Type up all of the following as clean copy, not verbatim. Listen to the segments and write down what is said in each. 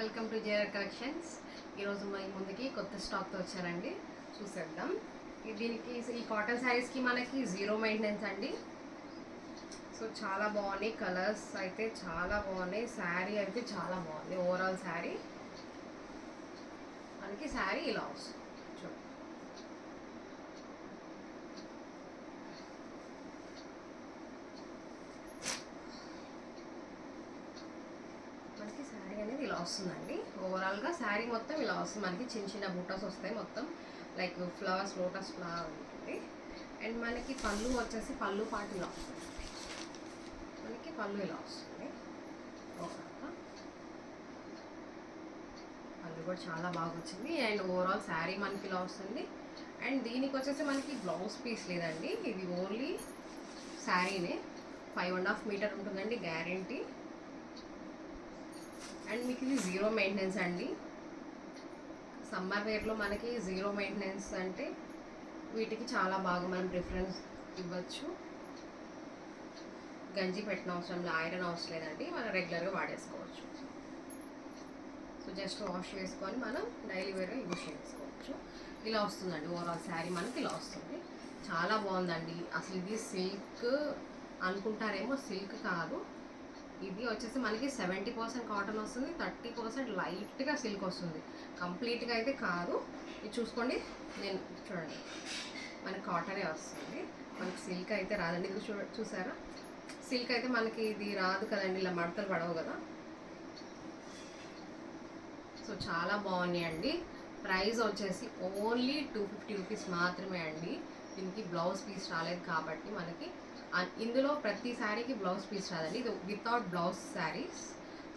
Welcome to JR collections. ఈరోజు మన ముందుకి కొత్త స్టాక్తో వచ్చారండి, చూసేద్దాం. దీనికి ఈ కాటన్ శారీస్కి మనకి జీరో మెయింటెనెన్స్ అండి. సో చాలా బాగున్నాయి, కలర్స్ అయితే చాలా బాగున్నాయి, శారీ అయితే చాలా బాగుంది. ఓవరాల్ శారీ మనకి శారీ ఇలా వస్తుంది. చూడండి, మనకి శారీ అనేది ఇలా వస్తుందండి. ఓవరాల్గా శారీ మొత్తం ఇలా వస్తుంది. మనకి చిన్న చిన్న బూటాస్ వస్తాయి, మొత్తం లైక్ ఫ్లవర్స్, లోటస్ ఫ్లవర్ ఉంటుంది. అండ్ మనకి పళ్ళు వచ్చేసి పళ్ళు పాటు ఇలా వస్తుంది. మనకి పళ్ళు ఇలా వస్తుంది. ఓవరాల్గా పళ్ళు కూడా చాలా బాగా వచ్చింది. అండ్ ఓవరాల్ శారీ మనకి ఇలా వస్తుంది. అండ్ దీనికి వచ్చేసి మనకి బ్లౌజ్ పీస్ లేదండి, ఇది ఓన్లీ శారీనే. 5.5 మీటర్ ఉంటుందండి గ్యారంటీ. అండ్ మీకు ఇది జీరో మెయింటెనెన్స్ అండి. సమ్మర్ వేర్లో మనకి జీరో మెయింటెనెన్స్ అంటే వీటికి చాలా బాగా మనం ప్రిఫరెన్స్ ఇవ్వచ్చు. గంజి పెట్టిన అవసరం లేదు, ఐరన్ అవసరం లేదండి, మనం రెగ్యులర్గా వాడేసుకోవచ్చు. సో జస్ట్ వాష్ చేసుకొని మనం డైలీ వేర్గా యూజ్ చేసుకోవచ్చు. ఇలా వస్తుందండి ఓవరాల్ శారీ మనకి ఇలా వస్తుంది. చాలా బాగుందండి. అసలు ఇది సిల్క్ అనుకుంటారేమో, సిల్క్ కాదు. ఇది వచ్చేసి మనకి 70% కాటన్ వస్తుంది, 30% లైట్గా సిల్క్ వస్తుంది. కంప్లీట్గా అయితే కాదు. ఇది చూసుకోండి, నేను చూడండి, మనకి కాటనే వస్తుంది, మనకి సిల్క్ అయితే రాదండి. ఇది చూసారా, సిల్క్ అయితే మనకి ఇది రాదు కదండి, ఇలా మడతలు పడవు కదా. సో చాలా బాగున్నాయి అండి. ప్రైస్ వచ్చేసి ఓన్లీ 250 రూపీస్ మాత్రమే అండి. దీనికి బ్లౌజ్ పీస్ రాలేదు కాబట్టి మనకి ఇందులో ప్రతి శారీకి బ్లౌజ్ పీస్ రాదండి, ఇది వితౌట్ బ్లౌజ్ శారీస్.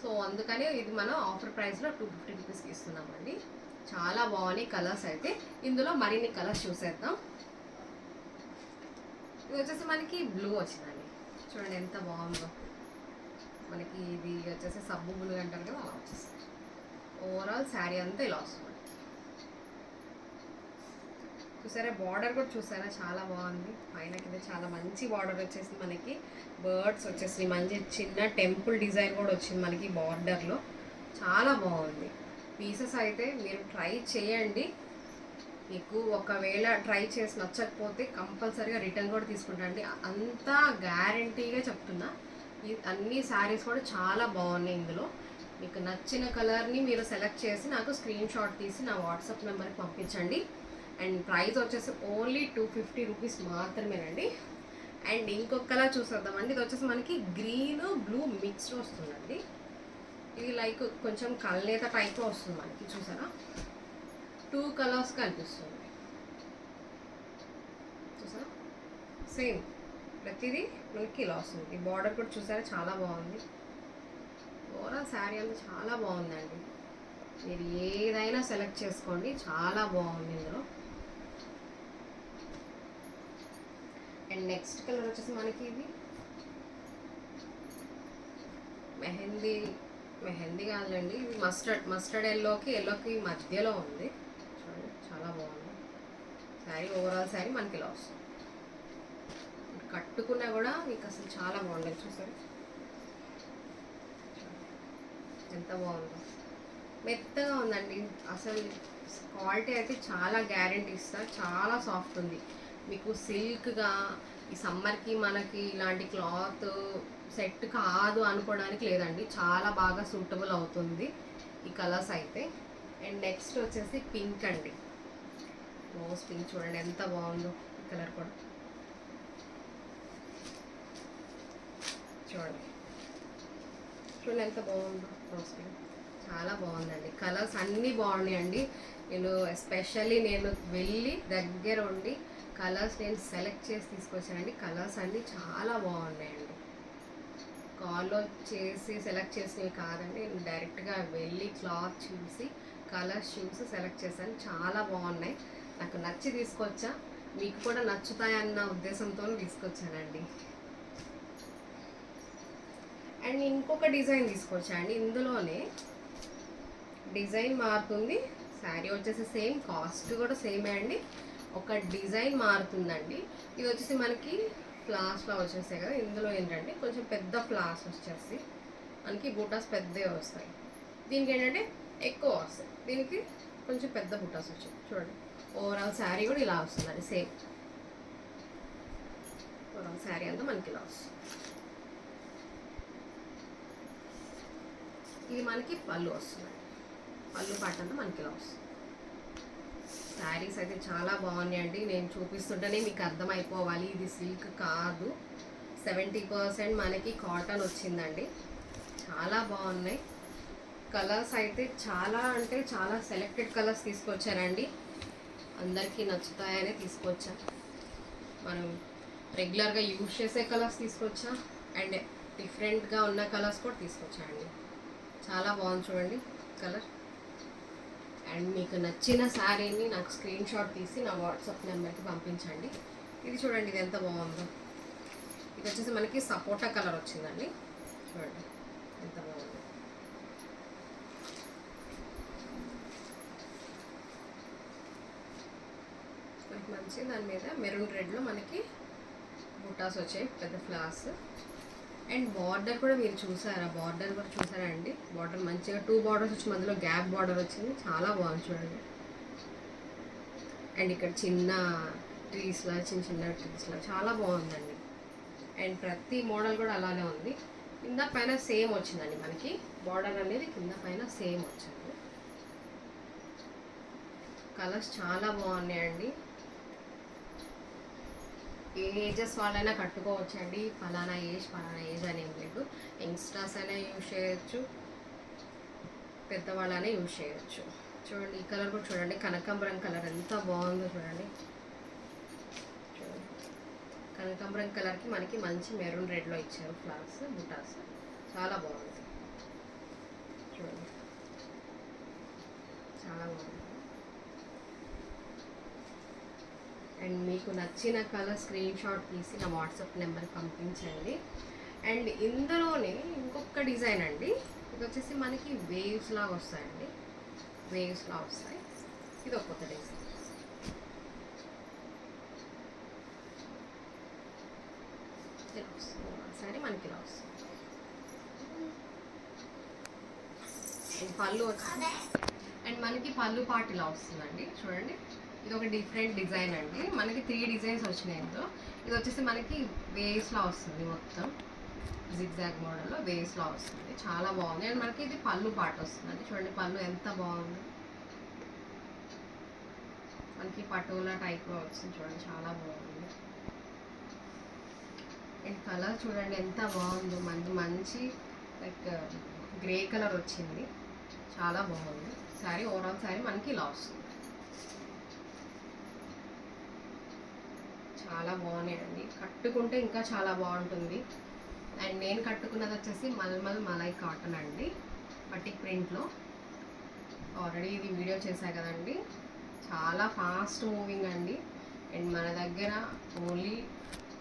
సో అందుకనే ఇది మనం ఆఫర్ ప్రైస్లో 250 రూపీస్కి ఇస్తున్నామండి. చాలా బాగున్నాయి కలర్స్ అయితే. ఇందులో మరిన్ని కలర్స్ చూసేద్దాం. ఇది వచ్చేసి మనకి బ్లూ వచ్చిందండి, చూడండి ఎంత బాగుందో. మనకి ఇది వచ్చేసి సబ్బు బ్లూ అంటారు కదా, అలా వచ్చేసి ఓవరాల్ శారీ అంతా ఇలా వస్తుంది. చూసారా, బార్డర్ కూడా చూసారా, చాలా బాగుంది. పైన కింద చాలా మంచి బార్డర్ వచ్చేసి మనకి బర్డ్స్ వచ్చేసి మంచి చిన్న టెంపుల్ డిజైన్ కూడా వచ్చింది మనకి బార్డర్లో. చాలా బాగుంది. పీసెస్ అయితే మీరు ట్రై చేయండి. మీకు ఒకవేళ ట్రై చేసి నచ్చకపోతే కంపల్సరీగా రిటర్న్ కూడా తీసుకుంటాండి, అంతా గ్యారంటీగా చెప్తున్నా. అన్ని శారీస్ కూడా చాలా బాగున్నాయి. ఇందులో మీకు నచ్చిన కలర్ని మీరు సెలెక్ట్ చేసి నాకు స్క్రీన్ షాట్ తీసి నా వాట్సాప్ నెంబర్కి పంపించండి. అండ్ ప్రైస్ వచ్చేసి ఓన్లీ 250 రూపీస్ మాత్రమేనండి. అండ్ ఇంకొక కలర్ చూసేద్దామండి. ఇది వచ్చేసి మనకి గ్రీన్ బ్లూ మిక్స్డ్ వస్తుందండి. ఇది లైక్ కొంచెం కల్నేత టైప్లో వస్తుంది మనకి, చూసారా, 2 కలర్స్ కనిపిస్తుంది. చూసారా, సేమ్ ప్రతిదీ మనకి ఇలా వస్తుంది. ఈ బార్డర్ కూడా చూసారా, చాలా బాగుంది. ఓవరాల్ శారీ అంతా చాలా బాగుందండి. మీరు ఏదైనా సెలెక్ట్ చేసుకోండి, చాలా బాగుంది ఇందులో. అండ్ నెక్స్ట్ కలర్ వచ్చేసి మనకి ఇది మెహందీ కాదండి, ఇది మస్టర్డ్ ఎల్లోకి మధ్యలో ఉంది. చూడండి, చాలా బాగుంది శారీ. ఓవరాల్ శారీ మనకి ఇలా వస్తుంది. కట్టుకున్నా కూడా మీకు అసలు చాలా బాగుంటుంది. చూసారు ఎంత బాగుందో, మెత్తగా ఉందండి. అసలు క్వాలిటీ అయితే చాలా గ్యారెంటీ ఇస్తా, చాలా సాఫ్ట్ ఉంది. మీకు సిల్క్గా ఈ సమ్మర్కి మనకి ఇలాంటి క్లాత్ సెట్ కాదు అనుకోవడానికి లేదండి, చాలా బాగా సూటబుల్ అవుతుంది ఈ కలర్స్ అయితే. అండ్ నెక్స్ట్ వచ్చేసి పింక్ అండి, రోజ్ పింక్. చూడండి ఎంత బాగుందో ఈ కలర్ కూడా. చూడండి ఎంత బాగుందో రోజ్ పింక్, చాలా బాగుందండి. కలర్స్ అన్నీ బాగున్నాయండి. నేను వెళ్ళి దగ్గర ఉండి కలర్స్ నేను సెలెక్ట్ చేసి తీసుకొచ్చానండి. కలర్స్ అన్నీ చాలా బాగున్నాయండి. కాల్లో చేసి సెలెక్ట్ చేసినవి కాదండి, నేను డైరెక్ట్గా వెళ్ళి క్లాత్ చూసి కలర్స్ చూసి సెలెక్ట్ చేశాను. చాలా బాగున్నాయి, నాకు నచ్చి తీసుకొచ్చా. మీకు కూడా నచ్చుతాయన్న ఉద్దేశంతో తీసుకొచ్చానండి. అండ్ ఇంకొక డిజైన్ తీసుకొచ్చా అండి. ఇందులోనే డిజైన్ మారుతుంది, శారీ వచ్చేసి సేమ్, కాస్ట్ కూడా సేమే అండి. ఒక డిజైన్ మారుతుందండి. ఇది వచ్చేసి మనకి ఫ్లాస్లో వచ్చేస్తాయి కదా, ఇందులో ఏంటంటే కొంచెం పెద్ద ఫ్లాస్ వచ్చేసి మనకి బూటాస్ పెద్దవి వస్తాయి. దీనికి ఏంటంటే ఎక్కువ వస్తాయి, దీనికి కొంచెం పెద్ద బుట్టాస్ వచ్చాయి. చూడండి ఓవరాల్ శారీ కూడా ఇలా వస్తుందండి. సేమ్ ఓవరాల్ శారీ అంతా మనకి ఇలా వస్తుంది. ఇది మనకి పళ్ళు వస్తుంది, పళ్ళు పాట అంతా మనకి ఇలా వస్తుంది. శారీస్ అయితే చాలా బాగున్నాయండి. నేను చూపిస్తుంటేనే మీకు అర్థమైపోవాలి ఇది సిల్క్ కాదు, 70% మనకి కాటన్ వచ్చిందండి. చాలా బాగున్నాయి. కలర్స్ అయితే చాలా అంటే చాలా సెలెక్టెడ్ కలర్స్ తీసుకొచ్చానండి. అందరికీ నచ్చుతాయని తీసుకొచ్చా. మనం రెగ్యులర్గా యూజ్ చేసే కలర్స్ తీసుకొచ్చా అండ్ డిఫరెంట్గా ఉన్న కలర్స్ కూడా తీసుకొచ్చానండి. చాలా బాగుంది చూడండి కలర్. అండ్ మీకు నచ్చిన శారీని నాకు స్క్రీన్ షాట్ తీసి నా వాట్సాప్ నెంబర్కి పంపించండి. ఇది చూడండి, ఇది ఎంత బాగుందో. ఇది వచ్చేసి మనకి సపోటా కలర్ వచ్చిందండి. చూడండి ఎంత బాగుంది. మనకి మంచి దాని మీద మెరూన్ రెడ్లో మనకి బుట్టాస్ వచ్చాయి, పెద్ద ఫ్లవర్స్. అండ్ బార్డర్ కూడా మీరు చూసారా? బార్డర్ కూడా చూసారా అండి? బార్డర్ మంచిగా 2 బార్డర్స్ వచ్చి మధ్యలో గ్యాప్ బార్డర్ వచ్చింది. చాలా బాగుంది చూడండి. అండ్ ఇక్కడ చిన్న ట్రీస్లా, చిన్న చిన్న ట్రీస్లా చాలా బాగుందండి. అండ్ ప్రతి మోడల్ కూడా అలానే ఉంది. కింద పైన సేమ్ వచ్చిందండి మనకి బార్డర్ అనేది, కింద పైన సేమ్ వచ్చింది. కలర్స్ చాలా బాగున్నాయండి. ఏ ఏజెస్ వాళ్ళైనా కట్టుకోవచ్చండి. ఫలానా ఏజ్ అని ఏం లేదు. యంగ్స్టర్స్ అయినా యూజ్ చేయొచ్చు, పెద్దవాళ్ళనే యూజ్ చేయొచ్చు. చూడండి ఈ కలర్ కూడా చూడండి, కనకాంబరం కలర్ ఎంత బాగుందో చూడండి. చూడండి కనకాంబరం కలర్కి మనకి మంచి మెరూన్ రెడ్లో ఇచ్చారు ఫ్లవర్స్, బుటాస్. చాలా బాగుంది చూడండి, చాలా బాగుంది. అండ్ మీకు నచ్చిన కలర్ స్క్రీన్ షాట్ తీసి నా వాట్సాప్ నెంబర్కి పంపించండి. అండ్ ఇందులోనే ఇంకొక డిజైన్ అండి, ఇది వచ్చేసి మనకి వేవ్స్ లాగా వస్తాయండి, వేవ్స్ లాగా వస్తాయి. ఇది ఒక కొత్త డిజైన్. ఇలా వస్తుంది సరే, మనకి ఇలా వస్తుంది. పళ్ళు వచ్చింది అండ్ మనకి పళ్ళు పాటు ఇలా వస్తుందండి. చూడండి ఇది ఒక డిఫరెంట్ డిజైన్ అండి. మనకి 3 డిజైన్స్ వచ్చినాయి ఇందులో. ఇది వచ్చేసి మనకి వేవ్స్లా వస్తుంది, మొత్తం జిగ్జాగ్ మోడల్లో వేవ్స్లా వస్తుంది. చాలా బాగుంది. అండ్ మనకి ఇది పళ్ళు పాటు వస్తుందండి. చూడండి పళ్ళు ఎంత బాగుంది, మనకి పటోలా టైప్లో వచ్చింది. చూడండి చాలా బాగుంది. అండ్ కలర్ చూడండి ఎంత బాగుందో, మనకి మంచి లైక్ గ్రే కలర్ వచ్చింది. చాలా బాగుంది శారీ. ఓవరాల్ శారీ మనకి ఇలా వస్తుంది. చాలా బాగున్నాయండి, కట్టుకుంటే ఇంకా చాలా బాగుంటుంది. అండ్ నేను కట్టుకున్నది వచ్చేసి మల్మల్ మలై కాటన్ అండి, బటిక్ ప్రింట్లో. ఆల్రెడీ ఇది వీడియో చేశా కదండి. చాలా ఫాస్ట్ మూవింగ్ అండి. అండ్ మన దగ్గర ఓన్లీ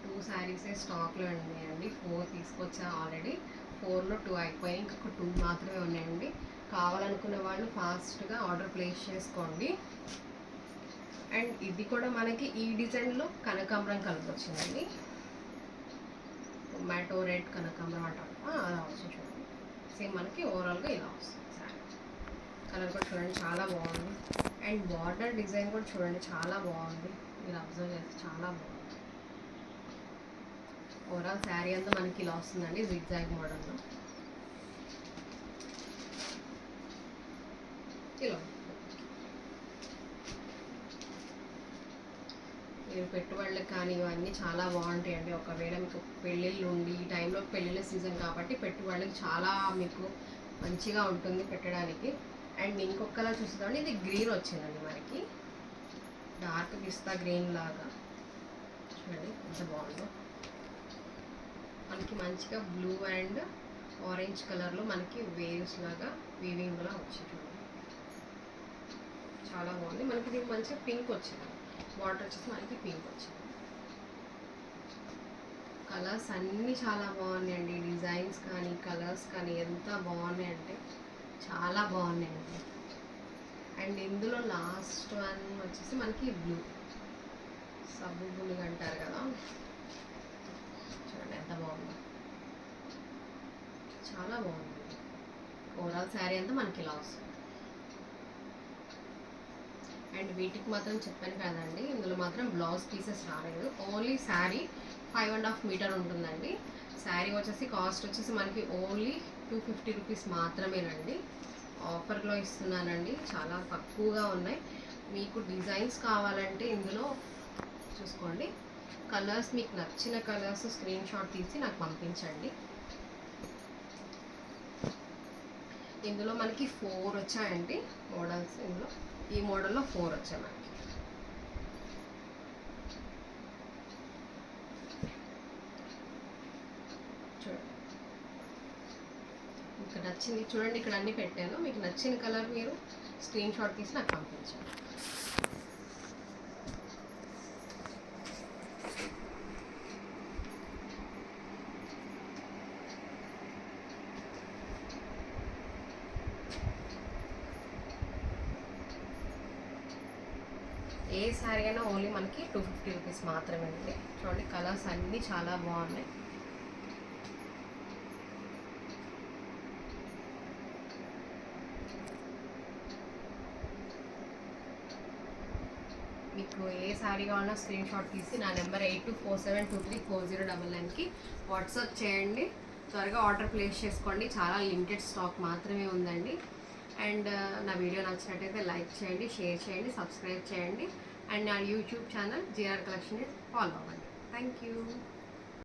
2 శారీసే స్టాక్లో ఉన్నాయండి. 4 తీసుకొచ్చా ఆల్రెడీ. 4లో 2 అయిపోయాయి, ఇంకొక 2 మాత్రమే ఉన్నాయండి. కావాలనుకున్న వాళ్ళు ఫాస్ట్గా ఆర్డర్ ప్లేస్ చేసుకోండి. అండ్ ఇది కూడా మనకి ఈ డిజైన్లో కనకాంబరం కలర్ వచ్చిందండి, టొమాటో రెడ్ కనకాంబరం అంటారు అలా వచ్చింది. చూడండి సేమ్ మనకి ఓవరాల్గా ఇలా వస్తుంది శారీ. కలర్ కూడా చూడండి చాలా బాగుంది. అండ్ బార్డర్ డిజైన్ కూడా చూడండి చాలా బాగుంది, మీరు అబ్జర్వ్ చేస్తే చాలా బాగుంది. ఓవరాల్ శారీ అంతా మనకి ఇలా వస్తుందండి, జిగ్జాగ్ మోడల్లో. ఇలా మీరు పెట్టుబడులకు కానీ ఇవన్నీ చాలా బాగుంటాయండి. ఒకవేళ మీకు పెళ్ళిళ్ళు ఉండి, ఈ టైంలో పెళ్ళిళ్ళ సీజన్ కాబట్టి పెట్టుబడులకు చాలా మీకు మంచిగా ఉంటుంది పెట్టడానికి. అండ్ ఇంకొక కలర్ చూస్తుందండి, ఇది గ్రీన్ వచ్చిందండి మనకి, డార్క్ పిస్తా గ్రీన్ లాగా. చూడండి ఎంత బాగుందో, మనకి మంచిగా బ్లూ అండ్ ఆరెంజ్ కలర్లో మనకి వేవ్స్ లాగా వీవింగ్లా వచ్చింది. చాలా బాగుంది. మనకి దీనికి మంచిగా పింక్ వచ్చింది, బార్డర్ వచ్చేసి మనకి పింక్ వచ్చింది. కలర్స్ అన్నీ చాలా బాగున్నాయండి, డిజైన్స్ కానీ కలర్స్ కానీ ఎంత బాగున్నాయి అంటే చాలా బాగున్నాయండి. అండ్ ఇందులో లాస్ట్ వన్ వచ్చేసి మనకి బ్లూ, సబ్బు బ్లూ అంటారు కదా, చూడండి ఎంత బాగుందో, చాలా బాగుంది. ఓవరాల్ శారీ అంతా మనకి ఇలా వస్తుంది. అండ్ వీటికి మాత్రం చెప్పాను కదండి, ఇందులో మాత్రం బ్లౌజ్ పీసెస్ రాలేదు. ఓన్లీ శారీ 5.5 మీటర్ ఉంటుందండి. శారీ వచ్చేసి కాస్ట్ వచ్చేసి మనకి ఓన్లీ 250 రూపీస్ మాత్రమేనండి. ఆఫర్లో ఇస్తున్నానండి, చాలా తక్కువగా ఉన్నాయి. మీకు డిజైన్స్ కావాలంటే ఇందులో చూసుకోండి. కలర్స్ మీకు నచ్చిన కలర్స్ స్క్రీన్ షాట్ తీసి నాకు పంపించండి. ఇందులో మనకి 4 వచ్చాయండి మోడల్స్. ఇందులో ఈ మోడల్లో 4 వచ్చాయి మనకి. చూడండి, మీకు నచ్చింది చూడండి, ఇక్కడ అన్ని పెట్టాను. మీకు నచ్చిన కలర్ మీరు స్క్రీన్ షాట్ తీసి నాకు పంపించండి. ఏ శారీ అయినా ఓన్లీ మనకి 250 రూపీస్ మాత్రమే అండి. చూడండి, కలర్స్ అన్నీ చాలా బాగున్నాయి. మీకు ఏ శారీ కావాలన్నా స్క్రీన్ షాట్ తీసి నా నెంబర్ 8247234099కి వాట్సాప్ చేయండి. త్వరగా ఆర్డర్ ప్లేస్ చేసుకోండి. చాలా లిమిటెడ్ స్టాక్ మాత్రమే ఉందండి. అండ్ నా వీడియో నచ్చినట్టయితే లైక్ చేయండి, షేర్ చేయండి, సబ్స్క్రైబ్ చేయండి. అండ్ నా YouTube channel GR collection follow అవ్వండి. Thank you.